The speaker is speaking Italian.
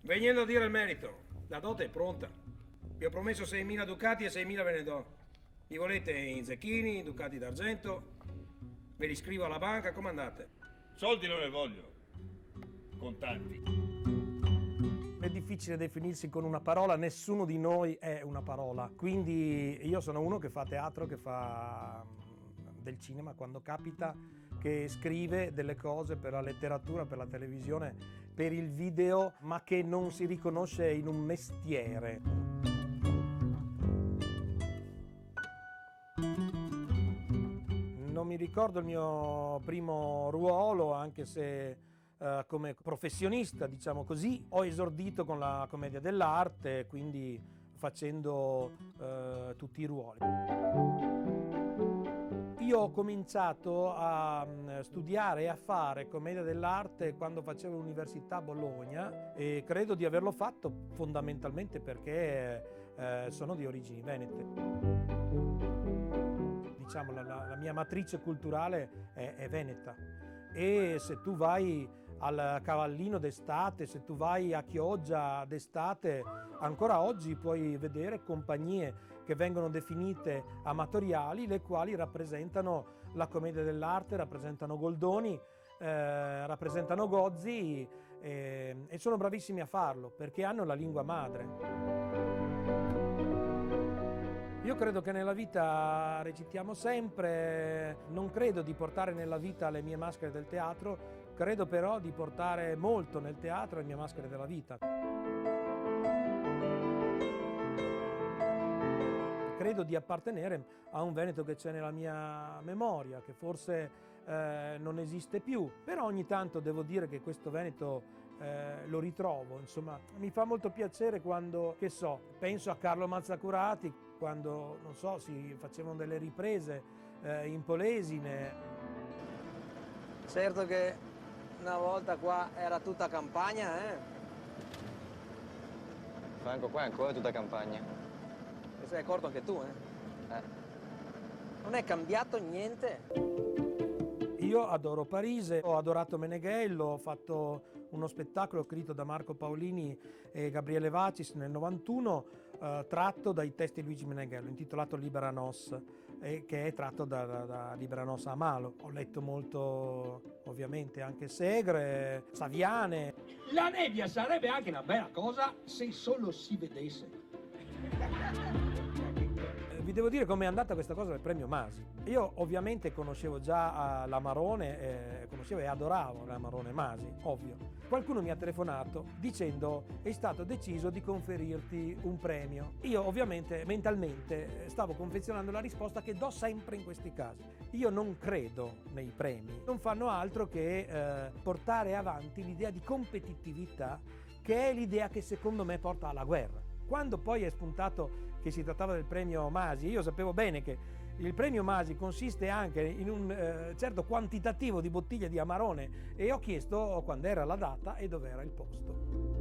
Venendo a dire il merito, la dote è pronta. Vi ho promesso 6.000 ducati e 6.000 ve ne do. Li volete in zecchini, ducati d'argento? Ve li scrivo alla banca, come andate? Soldi non ne voglio. Contanti. È difficile definirsi con una parola, nessuno di noi è una parola. Quindi io sono uno che fa teatro, che fa del cinema quando capita, che scrive delle cose per la letteratura, per la televisione, per il video, ma che non si riconosce in un mestiere. Non mi ricordo il mio primo ruolo, anche se come professionista, diciamo così, ho esordito con la commedia dell'arte, quindi facendo tutti i ruoli. Io ho cominciato a studiare e a fare commedia dell'arte quando facevo l'università a Bologna e credo di averlo fatto fondamentalmente perché sono di origini venete. Diciamo la mia matrice culturale è veneta e se tu vai al Cavallino d'estate, se tu vai a Chioggia d'estate, ancora oggi puoi vedere compagnie che vengono definite amatoriali, le quali rappresentano la commedia dell'arte, rappresentano Goldoni, rappresentano Gozzi e sono bravissimi a farlo perché hanno la lingua madre. Io credo che nella vita recitiamo sempre, non credo di portare nella vita le mie maschere del teatro, credo però di portare molto nel teatro le mie maschere della vita. Credo di appartenere a un Veneto che c'è nella mia memoria, che forse non esiste più, però ogni tanto devo dire che questo Veneto lo ritrovo, insomma, mi fa molto piacere quando, che so, penso a Carlo Mazzacurati, quando, non so, si facevano delle riprese in Polesine. Certo che una volta qua era tutta campagna, eh? Franco, qua è ancora tutta campagna. Te sei accorto anche tu, eh? Non è cambiato niente. Io adoro Parise, ho adorato Meneghello, ho fatto uno spettacolo scritto da Marco Paolini e Gabriele Vacis nel 91, tratto dai testi di Luigi Meneghello, intitolato Libera Nos, che è tratto da Libera Nos a Malo. Ho letto molto, ovviamente, anche Segre, Saviane. La nebbia sarebbe anche una bella cosa se solo si vedesse. Vi devo dire com'è andata questa cosa del premio Masi. Io ovviamente conoscevo già l'Amarone, conoscevo e adoravo l'Amarone Masi, ovvio. Qualcuno mi ha telefonato dicendo è stato deciso di conferirti un premio. Io ovviamente mentalmente stavo confezionando la risposta che do sempre in questi casi. Io non credo nei premi, non fanno altro che portare avanti l'idea di competitività che è l'idea che secondo me porta alla guerra. Quando poi è spuntato che si trattava del premio Masi, io sapevo bene che il premio Masi consiste anche in un certo quantitativo di bottiglie di Amarone e ho chiesto quando era la data e dove era il posto.